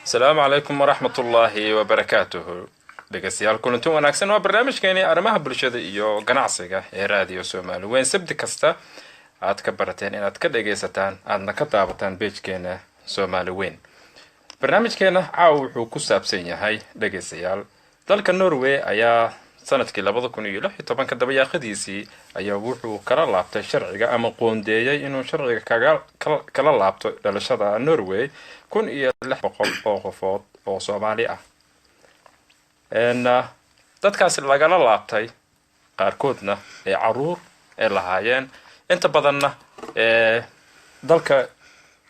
السلام عليكم ورحمة الله وبركاته. dhegeystayaal kulanti wanaagsan waa barnaamijkeeni arrimaha bulshada iyo ganacsiga ee raadiyo Soomaali weyn sabti kasta aad ka barateen inaad ka dhegeysataan aadna ka daawataan page-keena Soomaali weyn. barnaamijkeena caawa wuxuu ku saabsan yahay dhegeystayaal dalka Norway ayaa sanadkii 2016 dabayaaqadiisii ayaa wuxuu kala laabtay sharciga ama qoondeeyay inuu sharciga kala laabto dhalashada Norway 1600 oo qofood oo Soomaali ah. dadkaasi lagala laabtay qaarkoodna ee caruur ee lahaayeen inta badanna dalka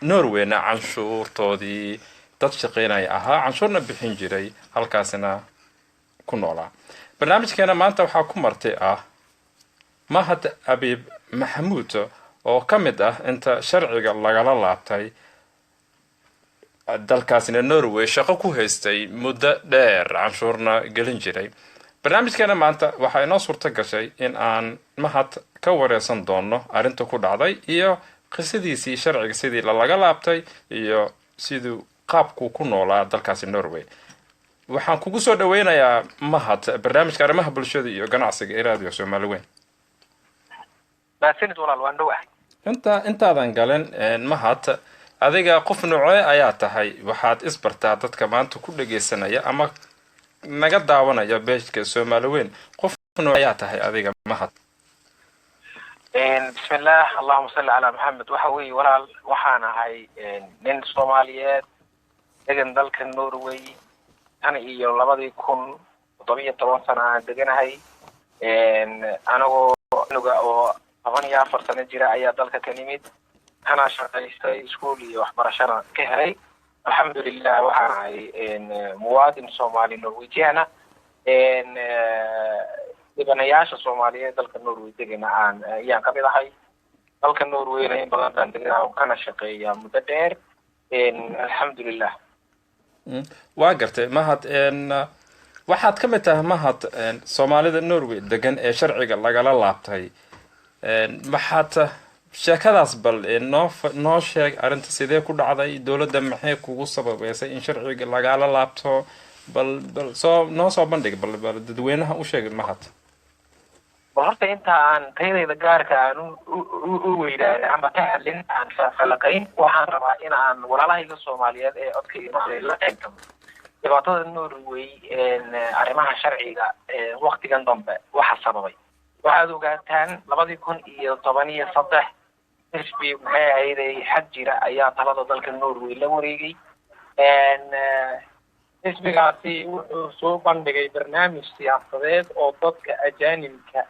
Norwayna canshuurtoodii dad shaqeynaya ahaa canshuurna bixin jiray halkaasina ku noolaa. barnaamijkeena maanta waxaa ku martay Mahad Abiib Maxamuud oo ka mid ah inta sharciga lagala laabtay dalkaasina Norway shaqo ku haystay muddo dheer canshuurna gelin jiray. barnaamijkeena maanta waxaa inoo suurta gashay in aan Mahad ka wareysan doono arrinta ku dhacday iyo qisadiisii sharciga sidii laga laabtay iyo siduu qaabku ku noolaa dalkaasi Norway. waxaan kugu soo dhaweynayaa Mahad barnaamijka arrimaha bulshada iyo ganacsiga ee raadiyo Soomaali weyn. baasinid walaal waan dhawahay. intaadan galan Mahad adiga qof noocee ayaa tahay waxaad isbartaa dadka maanta ku dhageysanaya ama naga daawanaya page-ka Soomaali weyn qof noocee ayaa tahay adiga Mahad? bismillah allahumma salli ala muhammad waxa weey walaal waxaan ahay nin Soomaaliyeed degan dalka Norway ana iyo 2017 sano aan deganahay anagoo oo 14 sano jira ayaa dalka ka nimid أنا شغال سكولي وحبرشنا كهري الحمد لله وحاي مواطن صومالي نرويجيانا دبنياش الصومالية دلك النرويج دقنا عن يان كبيرة هاي دلك النرويج نين بغداد دقنا وكان شقيا متدير الحمد لله. واقرت Mahad waxaad ka mid tahay Mahad Soomaalida Norway degan ee sharciga lagala laabtay maxaad sheekadaas bal noo sheeg arrinta sidee ku dhacday dawladda maxay kugu sababeysay in sharciga lagala laabto bal noo soo bandhig bal dadweynaha u sheeg Mahad. horta inta aan taydayda gaarka aan u weydaaray ama ka hadlin aan falaqayn waxaan rabaa in aan walaalahayga Soomaaliyeed ee codkayga la eegto dhibaatada Norway arrimaha sharciga waqtigan dambe waxa sababay waxaad ogaataan 2013 xisbi maxay ahayd xajira ayaa talada dalka Norway la wareegay xisbigaasi wuxuu soo bandhigay barnaamij siyaasadeed oo dadka ajaanibka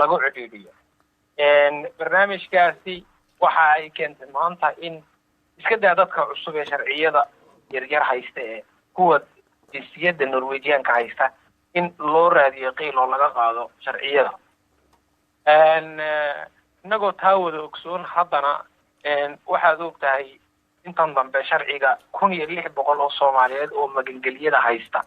lagu codeydiyo barnaamijkaasi waxa ay keentay maanta in iska daa dadka cusub ee sharciyada yar haysta ee kuwa jinsiyadda Norwegianka haysta in loo raadiyo qiil oo laga qaado sharciyada inagoo taawada ogsoon haddana waxaad ogtahay intan dambe sharciga 1600 oo Soomaaliyeed oo magangeliyada haysta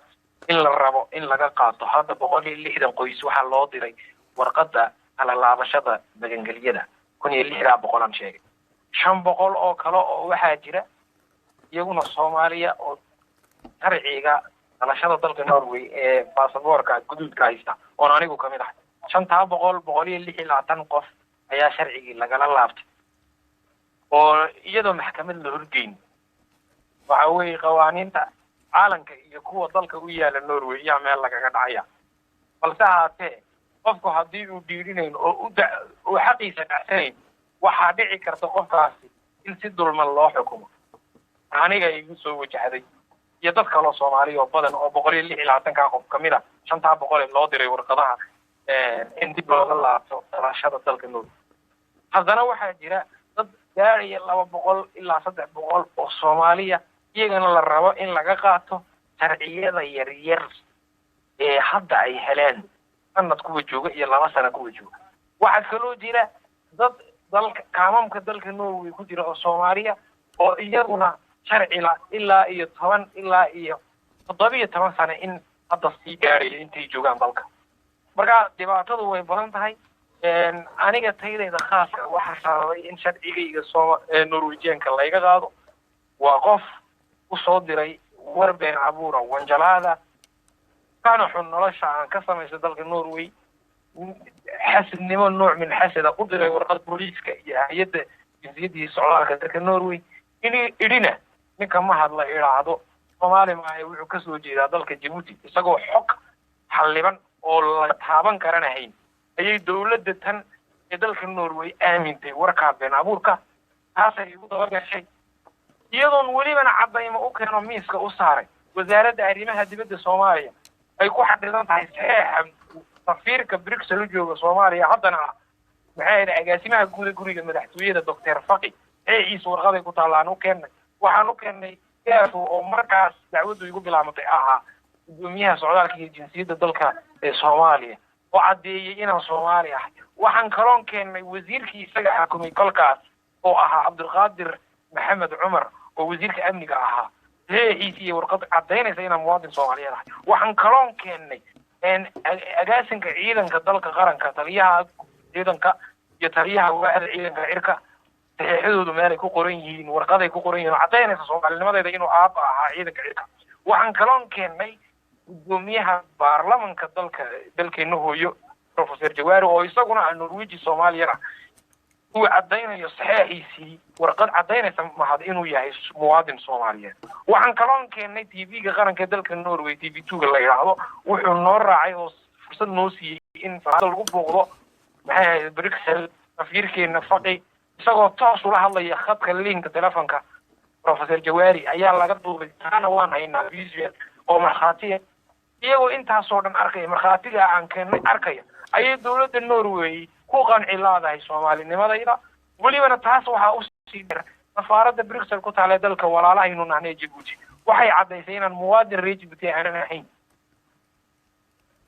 in la rabo in laga qaato hadda 160 qoys waxa loo diray warqadda ala laabashada magangeliyada 1600 aan sheegay 500 oo kale oo waxa jira iyaguna Soomaaliya oo sharciga dhalashada dalka Norway ee baasaboorka guduudka haysta oo anigu kamid ah 500 qof ayaa sharcigi lagala laabtay oo iyadoo maxkamad la horgeyn waxa weey qawaaniinta caalamka iyo kuwa dalka u yaala Norway yaa meel lagaga dhacaya balse haatee qofku haddii uu dhiirinayn oo uu xaqiisa dhacsanayn waxaa dhici karta qofkaasi in si dulman loo xukumo aniga igu soo wajahday iyo dad kale oo Soomaali oo badan oo 160 qof kamid ah 500 loo diray warqadaha in dib looga laabto dhalashada dalka Norway. haddana waxaa jira dad gaaraya 200 ilaa 300 oo Soomaaliya iyagana la rabo in laga qaato sharciyada yar ee hadda ay heleen sanad kuwa jooga iyo 2 sano kuwa jooga. waxaa kaloo jira dad dalka kaamamka dalka Norway ku jira oo Soomaaliya oo iyaguna sharciga ilaa iyo 10 ilaa iyo 17 sano in hadda sii gaaray intay joogaan dalka. marka dhibaatadu way badan tahay aniga taydayda khaaska waxa sababay in sharcigayga Norwegianka laga qaado waa qof u soo diray warbeen abuura wanjalaada kana xun nolosha aan ka samayso dalka Norway xasidnimo nooc min xasada u diray warqad booliiska iyo hay'adda jinsiyadii socdaalka dalka Norway idina ninka ma hadla iraado Soomaali ma ay wuxuu ka soo jeedaa dalka Djibouti isagoo xog xalliban oo la taaban karanahayn ayay dawladda tan ee dalka Norway aamintay warka been abuurka taasay ugu dabagashay iyadoon welibana cadaymo u keeno miiska u saaray wasaaradda arrimaha dibadda Soomaaliya ay ku xadidan tahay saxiixa safiirka Brussels jooga Soomaaliya haddana maxay agaasimaha guud guriga madaxtooyada Dr. Faqi ee warqaday ku taalaan u keenay waxaan u keenay oo markaas dacwadu igu bilaabantay ahaa gudoomiyaha socdaalka iyo jinsiyadda dalka ee Soomaaliya oo cadeeyay inaan Soomaali ahay waxaan kaloon keenay wasiirkii isaga xukumay kolkaas oo ahaa Cabdulqaadir Maxamed Cumar oo wasiirka amniga ahaa heehiisii warqad cadeynaysa inaan muwaadin Soomaaliyeed ahay waxaan kaloon keenay agaasinka ciidanka dalka qaranka taliyaha ciidanka iyo taliyaha waaxda ciidanka cirka saxiixadoodu meelay ku qoran yihiin warqaday ku qoran yihiin cadeynaysa Soomaalinimadeeda inuu aaba ahaa ciidanka cirka waxaan kaloon keenay gudoomiyaha baarlamaanka dalkeena hooyo Professor Jawaari oo isaguna Norwegian Soomaaliya uu cadeynayo saxiixiisii warqad cadeynaysa mahad inuu yahay muwaadin Soomaaliyeed waxaan kaloon keenay TV-ga qaranka dalka Norway TV2 la yiraahdo wuxuu noo raacay oo fursad noo siiyay in faadal lagu booqdo maxay Brussels safiirkeena Faqi isagoo toos ula hadlaya khadka linka telefoonka Professor Jawaari ayaa laga duubay taana waan haynaa visual oo marxaatiye iyagoo intaas oo dhan arkay marxaatiga aan keenay arkaya ayay dawladda Norway ku qanci laadahay Soomaalinimadayda welibana taas waxa u sii dhar safaaradda Brussels ku taale dalka walaalahaynu nahnay Djibouti waxay cadeysay inaan muwaadin reer Djibouti aan ahayn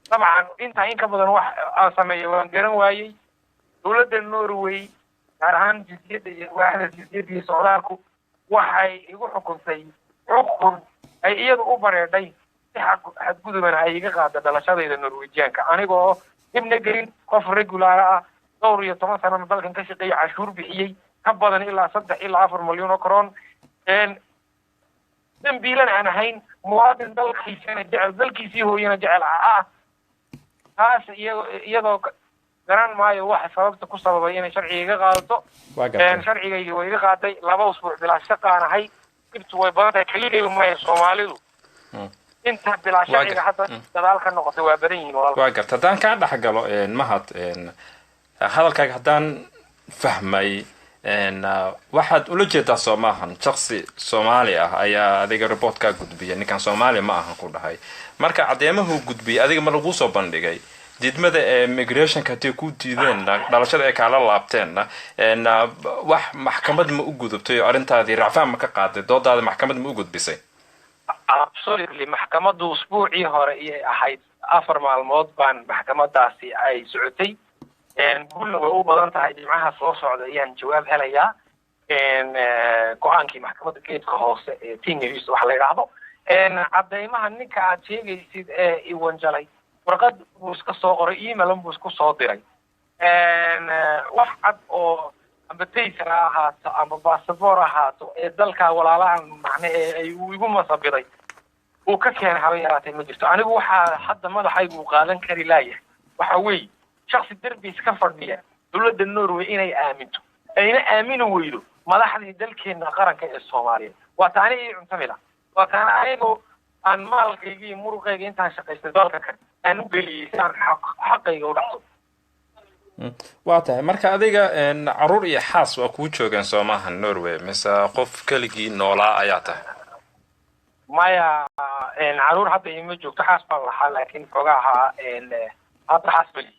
طبعا inta ka badan wax aan sameeyo waan garan waayay dawladda Norway gaar ahaan jinsiyadda iyo waaxda jinsiyadda socdaalku waxay igu xukuntay xukun ay iyadu u bareeday si xadgudubana ay iga qaada dhalashadayda Norwegianka anigoo ibna gelin qof regular ah dhowr iyo 10 sano dalkan ka shaqeeyay cashuur bixiyay ka badan ilaa 3 ilaa 4 milyan oo kron dambiilan aan ahayn muwaadin dalkiisana jecel dalkiisii hooyana jecel taas iyadoo garan maayo waxa sababta ku sababay inay sharciga qaadato sharciga way iga qaaday 2 usbuuc bilaa shaqaanahay dibtu way badan tahay kaliya ma Soomaalidu inta bilaa sharciga hadda dadaal ka noqotay waa badan yihiin waa garta hadaan ka dhaxgalo mahad hadalkaaga hadaan fahmay waxaad ula jeedaa Soomahan shakhsi Soomaali ah ayaa adiga report ka gudbiyay ninkan Soomaali ma ahan ku dhahay marka cadeemahu gudbiyay adiga ma lagu soo bandhigay didmada immigration ka tii ku diideen dhalashada ay kala laabteen wax maxkamad ma u gudubtay arintaadii rafaan ma ka qaaday doodaada maxkamad ma u gudbisay absolutely maxkamadu usbuucii hore ay ahayd 4 maalmood baan maxkamadaasi ay socotay guulna way u badan tahay jimcaha soo socda ayaan jawaab helayaa go'aankii maxkamadda geedka hoose ee Tingris wax la yiraahdo cadeymaha ninka aad sheegaysid ee i wanjalay warqad buu iska soo qoray email buu isku soo diray wax cad oo amba taysa ahaato amba passport ahaato ee dalka walaalahan macne ay igu masabiray oo ka keenay haba yaraatay ma jirto anigu waxa hadda madaxaygu qaadan kari laayahay waxa weey shakhsi darbi iska fadhiya dawladda Norway inay aaminto ayna aamino weydo madaxdii dalkeena qaranka ee Soomaaliya waa taani ay cuntamila waa taana ayagoo aan maalkayga iyo muruqayga intaan shaqaystay dalka kan aan u geliyay xaqayga u dhacdo waa tahay marka adiga caruur iyo xaas waa ku joogan Soomahan Norway mise qof kaligii noolaa ayaa tahay maya caruur hadda ima joogto xaas baan lahaa laakiin xogaha hadda xaas bali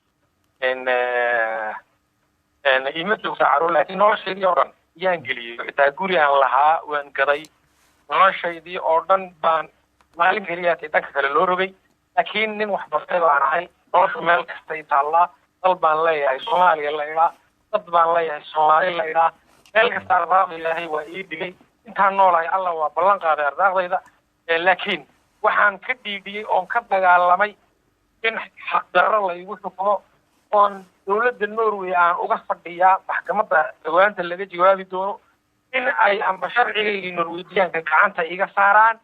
ima joogto caruur laakiin noloshaydii oo dhan yaan geliyay xitaa guri aan lahaa waan gaday noloshaydii oo dhan baan maalin kaliya danka kale loo rogay laakiin nin wax bartay baan ahay nolosha meel kasta ay taallaa dal baan leeyahay Soomaaliya la ilaa dad baan leeyahay Soomaaliya la ilaa meel kasta ardaaq ilaahay waa ii dhigay intaan noolahay alla waa ballan qaaday ardaaqdayda laakiin waxaan ka dhiidiyay oo ka dagaalamay in xaq darro la igu xukumo oon dawladda Norway aan uga fadhiyaa maxkamadda dhawaanta laga jawaabi doono in ay amba sharciga Norwegianka gacanta iga saaraan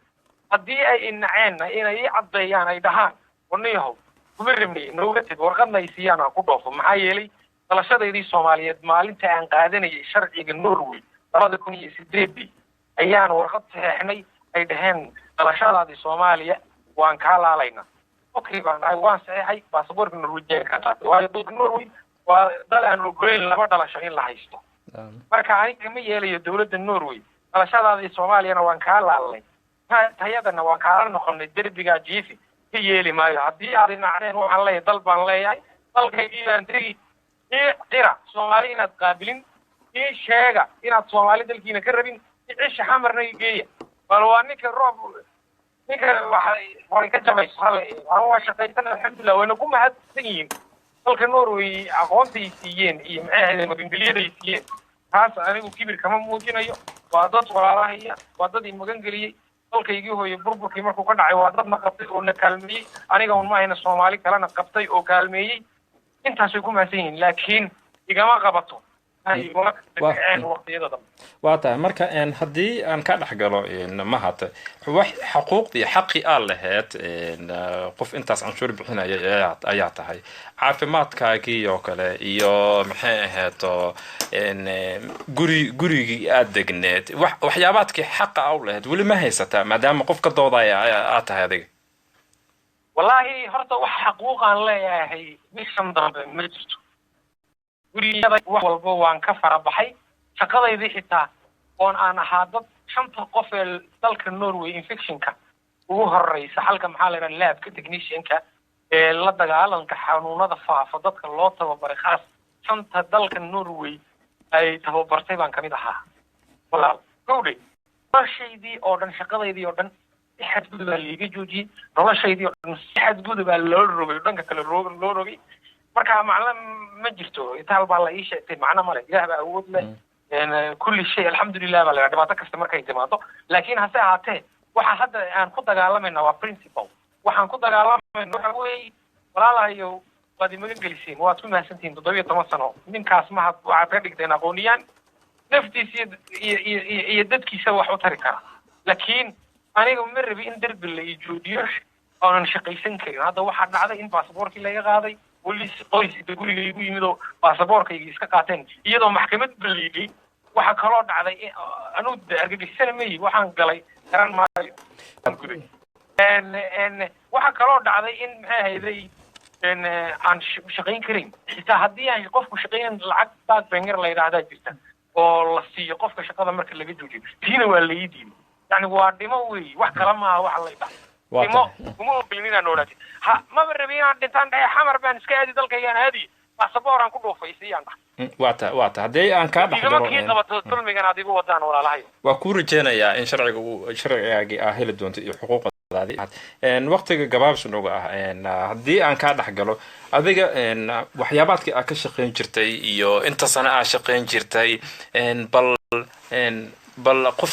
haddii ay inaceenna inay ii caddeeyaan ay dhahaan warniyahow kuma rabnay nooga tid warqadna ay siiyaan aan ku dhoofo maxaa yeelay dhalashadaydii soomaaliyeed maalinta aan qaadanayay sharciga Norway 2008 ayaan warqad saxeexnay ay dhaheen dhalashadaadii Soomaaliya waan kaa laalaynaa okay baan dhahay waan saxeexay baasaboorka Norwegian ka qaatay waayo dalka Norway waa dal aan ogoleyn laba dhalasho in la haysto marka aniga ma yeelayo dowladda Norway dhalashadaadii Soomaaliyana waan kaa laalay tayadana waan kaa noqonay derbiga jiifi ka yeeli maayo haddii aad inacdeen waxaan leeyahay dal baan leeyahay dalkaygii baan tegi qira Soomaali inaad qaabilin sheega inaad Soomaali dalkiina ka rabin cisha xamarna geeya bal waa ninka roob ninka waxay ka jabaysaa waa shaqaysan alxamdulillah wayna ku mahadsan yihiin dalka Norway aqoontii siiyeen iyo maxay magangeliyay siiyeen taas anigu kibir kama muujinayo waa dad walaalahay waa dad magan geliyay dalkaygii hooyo burburkii markuu ka dhacay waa dad ma qabtay oo na kaalmeeyay aniga un ma hayna Soomaali kalena qabtay oo kaalmeeyay intaas ay ku mahadsan yihiin laakiin igama qabato waa tahay marka haddii aan ka dhex galo mahad wax xuquuqdii xaqi aan lahayd qof intaas canshuur bixinaya ayaa tahay caafimaadkaagii oo kale iyo maxay ahaato gurigii aad degneed waxyaabaadkii xaqa u lahayd weli ma haysataa maadaama qof ka doodaya aad tahay adiga wallaahi horta wax xaquuqaan leeyahay bishan dambe ma jirto guriyada wax walba waan ka farabaxay shaqadaydii xitaa oon aan ahaa dad 5 qof ee dalka Norway infectionka ugu horeysa halka maxaa la yiraahdaa labka technicianka ee la dagaalanka xanuunada faafa dadka loo tababaray khaas 5 dalka Norway ay tababartay baan kamid ahaa walaal gowdhay noloshaydii oo dhan shaqadaydii oo dhan xadgudub baa liiga joojiyay noloshaydii oo dhan xadgudub baa loo rogay dhanka kale loo rogay marka maclan ma jirto inta baa la ii sheegtay macna male ilaah baa awood leh kulli shay alxamdulillah baa la dhibaato kasta markay timaado laakiin hase ahaatee waxa hadda aan ku dagaalamayna waa principle waxaan ku dagaalamayna waxa weeye walaalahayo baad imaga geliseen waad ku mahadsantihiin 17 sano ninkaas ma waxaad ka dhigteen aqooniyaan naftiisa iyo dadkiisa wax u tari kara laakiin aniga ma rabi in derbi la ii joojiyo oonan shaqaysan karin hadda waxaa dhacday in baasaboorkii laga qaaday وليس قوي تقولي يقولي ميدو باسبورك يسكت قاتين يدو محكمة بليدي waxa kaloo dhacday anu argagixisanamayay waxaan galay garan maayo waxa kaloo dhacday in maxay hayday aan shaqayn karin xitaa haddii aan qofku shaqayn lacag baad bangar la yiraahdaa jirta oo la siiyo qofka shaqada marka laga joojiyo tiina waa la yidhi yani waa dhimo weey wax kala ma wax la yidhaahdo kuma bilina noolati ha ma rabiyaan dhintaan dhahay xamar baan iska aadi dalkayaan aadi baasaboor aan ku dhoofaysiiyaan waata haddii aan ka dhaxlo dulmigan adigu wadaan walaalahay waa ku rajeenayaa in sharcigaagi ah heli doonto iyo xuquuqdaadii waqtiga gabaabsi nooga ah haddii aan ka dhaxgalo adiga waxyaabaadkii aad ka shaqayn jirtay iyo inta sano aad shaqayn jirtay bal qof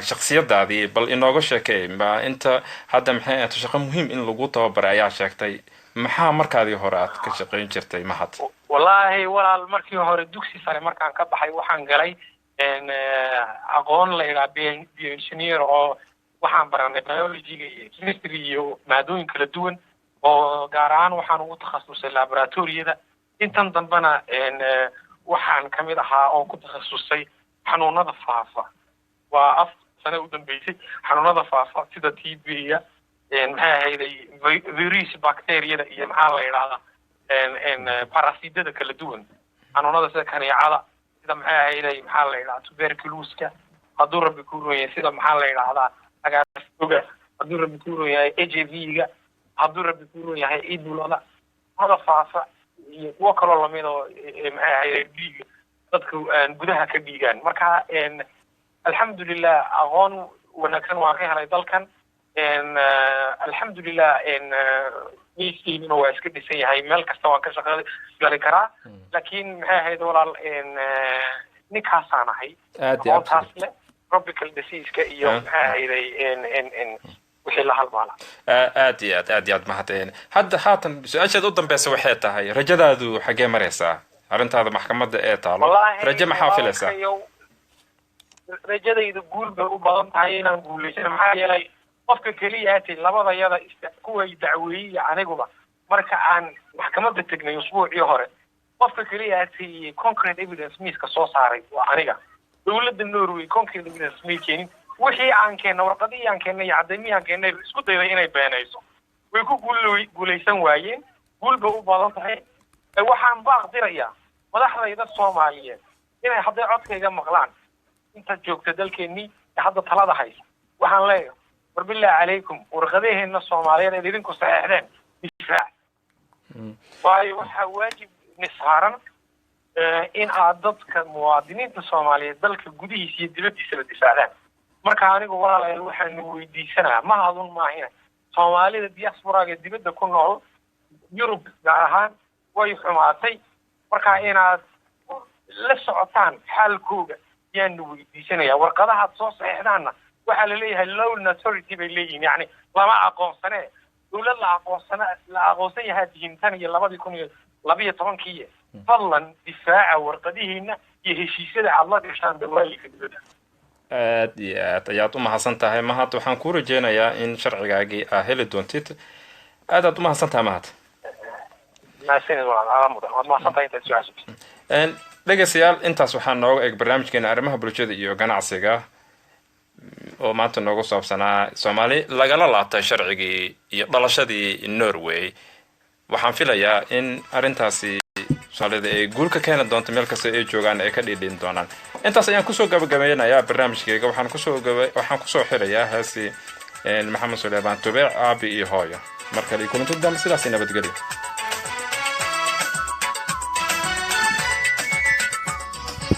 shakhsiyadaadii bal inooga sheekay ma inta hadda maxay ahayd shaqo muhiim in lagu tababaray ayaa sheegtay maxaa markaadii hore aad ka shaqayn jirtay mahad wallaahi walaal markii hore dugsi sare markaan ka baxay waxaan galay aqoon la yiraahdo bioengineer oo waxaan baranay biology iyo chemistry iyo maadooyin kala duwan oo gaar ahaan waxaan ugu takhasusay laboratoriyada intan dambana waxaan kamid ahaa oo ku takhasusay xanuunada faafa waa af sano u dambeysay xanuunada faafa sida TB-ga maxay ahayday virus bacteria iyo maxaa la yiraahdaa parasitada kala duwan xanuunada sida kaneecada sida maxay ahayday maxaa la yiraahdaa tuberculosis-ka hadduu rabbi ku rooyay sida maxaa la yiraahdaa agaarka hadduu rabbi ku rooyay HIV-ga hadduu rabbi ku rooyay Ebola hada faafa iyo kuwa kaloo lamid oo maxay ahayday dhiiga dadku gudaha ka dhiigaan marka alxamdulillah aqoon wanaagsan waan ka helay dalkan alxamdulillah miiskiina waa iska dhisan yahay meel kasta waan ka shaqeyn karaa laakiin maxay ahayd walaal ninkaasaan ahay aqoontaas leh tropical disease-ka iyo maxay ahayday wixii la halmaala aad iyo aad mahadeen hadda haatan su-aashaad u dambeysa waxay tahay rajadaadu xaggee maraysaa arrintaada maxkamadda ee taalo rajo maxaa filaysaa rajadayda guul bay u badan tahay inaan guulaysano maxaa yeelay qofka keliya ati labadayada kuway dacweeyey aniguba marka aan maxkamadda tegnay usbuucii hore qofka keliya ati concrete evidence miiska soo saaray waa aniga dowladda Norway concrete evidence may keenin wixii aan keenay warqadii aan keenay caddeymii aan keenay isku dayday inay beenayso way ku guulaysan waayeen guulba u badan tahay waxaan baaqdirayaa madaxdayda Soomaaliyeed inay hadday codkayga maqlaan inta joogta dalkeenii hadda talada haysa waxaan leeyahay warbillahi calaykum warqadeena Soomaaliyeed ee idinku saxeexdeen difaac waayo waxa waajib nisaaran in aad dadka muwaadiniinta Soomaaliyeed dalka gudihiisa iyo dibaddiisa difaacdaan marka anigu walaalayaal waxaan weydiisanayaa ma hadun maahina Soomaalida diaspora-ga dibadda ku nool Yurub gaar ahaan way xumaatay marka inaad la socotaan xaalkooda yaan weydiisanayaa warqadaha soo saxeexdaana waxa la leeyahay low authority bay leeyihiin yani lama aqoonsane dawlad la aqoonsan yahay diintan iyo 2012 fadlan difaaca warqadihiina iyo heshiisyada aad la gashaan dawladda dibadda aad iyo aad ayaad u mahadsan tahay mahad waxaan ku rajeynayaa in sharcigaagii aa heli doontid aad u mahadsan tahay mahad dhegeystayaal intaas waxaa nooga eeg barnaamijkeena arrimaha bulshada iyo ganacsiga oo maanta noogu saabsanaa Soomaali lagala laabtay sharcigii iyo dhalashadii Norway waxaan filayaa in arintaasi Soomaalida ay guul ka keeni doonto meel kasta ay joogaan ay ka dhidhin doonaan intaas ayaan kusoo gabagabeynayaa barnaamijkeega waxaan kusoo xirayaa heesi Maxamed Suleymaan Tubeec aabi iyo hooyo markale kulanti dambe sidaas nabadgelyo